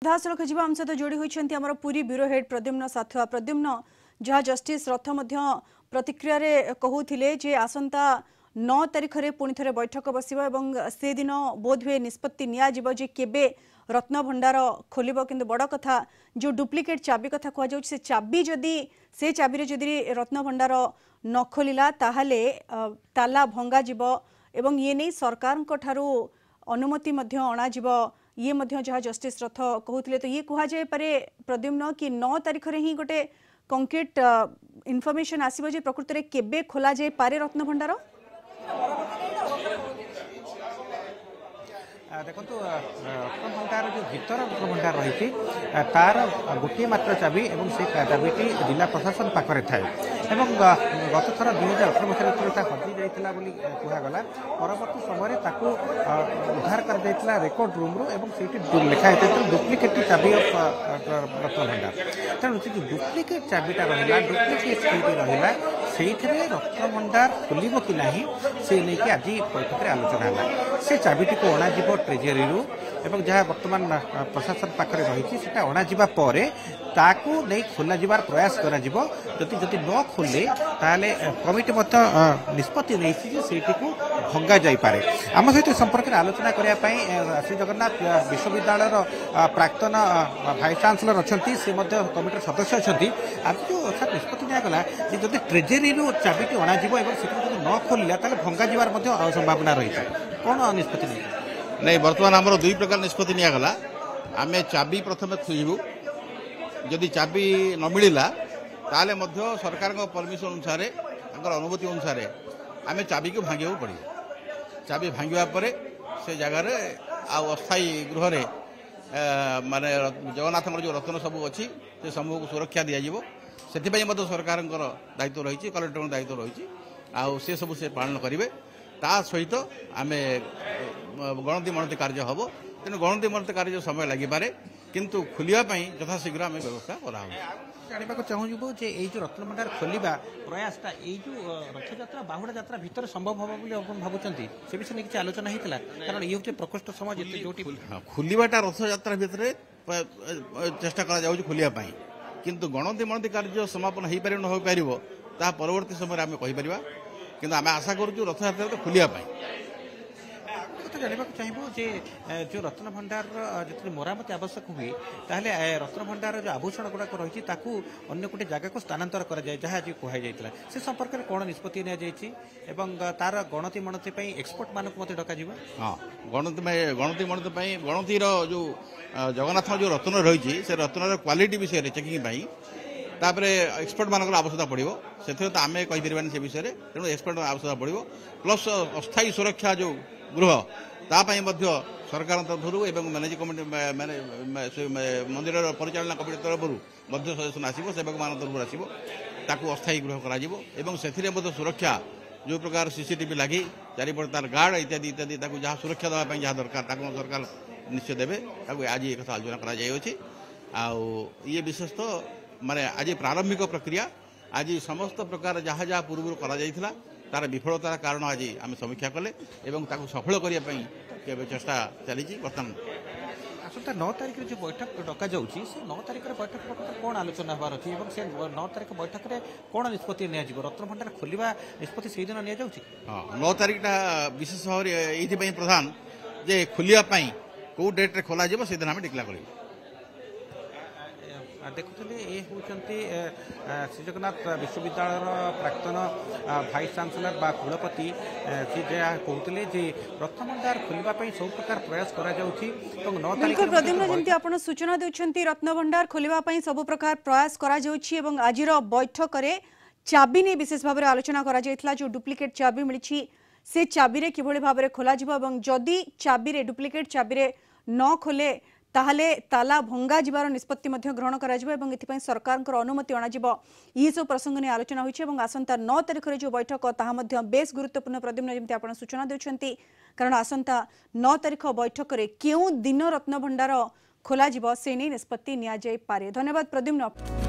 सिधासल खजिबा आम सहित जोड़ी होती आम पुरी ब्यूरो हेड प्रद्युम्न साथुआ। प्रद्युम्न जहाँ जस्टिस रथ प्रतिक्रिया कहूले जे आसंता 9 तारिख में पुणी थे बैठक बस से दिन बोध हुए निष्पत्ति नि केबे रत्न भंडार खोल कि बड़ कथा जो डुप्लिकेट चाबी कथा कह से चाबी जदि से चाबी जदि रत्न भंडार न खोलिला ताहले ताला भंगा एवं ये नहीं सरकार अनुमति अणाजिब ये जहाँ जस्टिस रथ कहते तो ये कहुए पारे प्रद्युम्न कि 9 तारिख में ही गोटे कंक्रीट इनफॉरमेशन आसीबो जे प्रकृत रे केबे खोला जाय पारे रत्न भंडार। देखो रत्न भंडार जो भीतर रत्न भंडार रही तार गोटे मात्र चाबी और से चाबीटी जिला प्रशासन पाखे थाए गत थर 2018 मसीह हजि जाता कहगला परवर्त समय उद्धार कर रेकर्ड रूम्रु से लिखाई डुप्लिकेट चाबी ऑफ रत्न भंडार तेणु से डुप्लिकेट चाबीटा रहा डुप्लिकेट रहा से रत्न भंडार खोल कि ना से नहीं आज बैठक में आलोचना है से चाबीटी को अणाजिब ट्रेजेरी एवं जहाँ बर्तमान प्रशासन पाखे रही है अणाजिबा पर ताकू नहीं खोल जिबार प्रयास करा जिवो जदि न खोले ताले कमिटी निष्पत्ति नहीं को भंगा जाई पारे। आम सहित संपर्क में आलोचना करने श्री जगन्नाथ विश्वविद्यालय प्राक्तन भाइस चांसलर अच्छा से कमिटर सदस्य अच्छा आज जो अर्थात निष्पत्ति निगला जदि ट्रेजेरी चाबीटी अणाजिब न खोलिला भंगा जिबार संभावना रही है कौन निष्पत्ति नहीं बर्तमान आमर दुई प्रकार निष्पत्ति निगला आम चाबी प्रथम खोजबू जदि चाबी न मिलला ताले मध्य सरकार परमिशन अनुसार अनुमति अनुसार आम चाबी को भांगे पड़े चाबी भांगा पर से जगार अस्थायी गृह माने जगन्नाथ जो रत्न सब अच्छी से समूह को सुरक्षा दिज्व से सरकार दायित्व रही कलेक्टर दायित्व रही से सब से पालन करेंगे ता सहित आम गणति मणति कार्य हम तेणु गणति मणति कार्य समय लगिपे किंतु खोलियापाई यथाशीघ्र आम व्यवस्था करा जानवा चाहूँ जे जो रत्न भंडार खोलिबा प्रयासटा जो रथ यात्रा बाहुड़ा यात्रा भितर संभव हम भावुंट से विषय किसी आलोचना होता कारण ये हूँ प्रकोष्ठ समय जो खोलिबाटा रथ यात्रा भितर चेष्टा खोलियापाई किंतु गणति मणति कार्य समापन हो पार न हो पार ता परवर्ती समय आम कहीपर किंतु आम आशा करूँ रथ यात्रा तो खोलियापाई तो जानवा चाहबू जे जो रत्न भंडार जो मरामती आवश्यक हुए ताहले रत्न भंडार जो आभूषण गुड़ाक रही अन्य गोटे जगह को स्थानांतर कर जाए जहाँ आज कहुई से संपर्क में कौन निष्पत्ति नि तार गणति मणति एक्सपर्ट मानक मत डक हाँ गणति मणति गणतिर जो जगन्नाथ जो रत्न रही से रत्न क्वालिटी विषय चेकिंग तापरे एक्सपर्ट मानक आवश्यकता पड़ो से तो आम कहीपर से विषय तेणु एक्सपर्ट आवश्यकता पड़ो प्लस अस्थायी सुरक्षा जो गृह तापाई सरकार तरफ मैनेज कमिटी मंदिर परिचालना कमिटी तरफ सजेसन आसो सेवक मान तरफ आसो अस्थायी गृह कर सुरक्षा जो प्रकार सीसीटीवी लगी चारिपटे तार गार्ड इत्यादि इत्यादि जहाँ सुरक्षा देवाई जहाँ दरकार सरकार निश्चय देवे आज एक आलोचना कर ये विशेष तो माने आज प्रारंभिक प्रक्रिया आज समस्त प्रकार जहाँ जहाँ पूर्व कर तार विफलतार कारण आज आम समीक्षा कले सफल करने चेष्टा चली बर्तमान आसंता 9 तारिख जो बैठक डका से 9 तारिख बैठक कौन आलोचना होबार अच्छी से 9 तारिख बैठक में कौन निष्पत्ति रत्न भंडार खोलिबा निष्पत्ति से दिन नि हाँ 9 तारिखटा विशेष भाव ये प्रधान जे खोलियापाई कौ डेट्रे खोल से दिन आम डिक्लेयर कर देखुले ये होती श्री जगन्नाथ विश्वविद्यालय प्राक्तन भाइस चांसलर बा कुलपति सी जहाँ कहते जे रत्न भंडार खोलने सब प्रकार प्रयास कर सूचना देते रत्न भंडार खोलने सब प्रकार प्रयास कर आज बैठक में चाबी नहीं विशेष भाव में आलोचना करा जो डुप्लिकेट चाबी मिली से चाबी रे किभली भाव में खोल जदि चाबी डुप्लिकेट चाबी न खोले ताहले ताला भंगा जिबार निष्पत्ति ग्रहण कर सरकार अनुमति अणाजिब ये सब प्रसंग ने आलोचना होती आसंता 9 तारिख जो बैठक ताहा बेस गुरुत्वपूर्ण प्रद्युम्न जमी आप सूचना देते कारण आसंता 9 तारिख बैठक में क्यों दिन रत्न भंडार खोल से नहीं निष्पत्ति नि पारे। धन्यवाद प्रद्युम्न।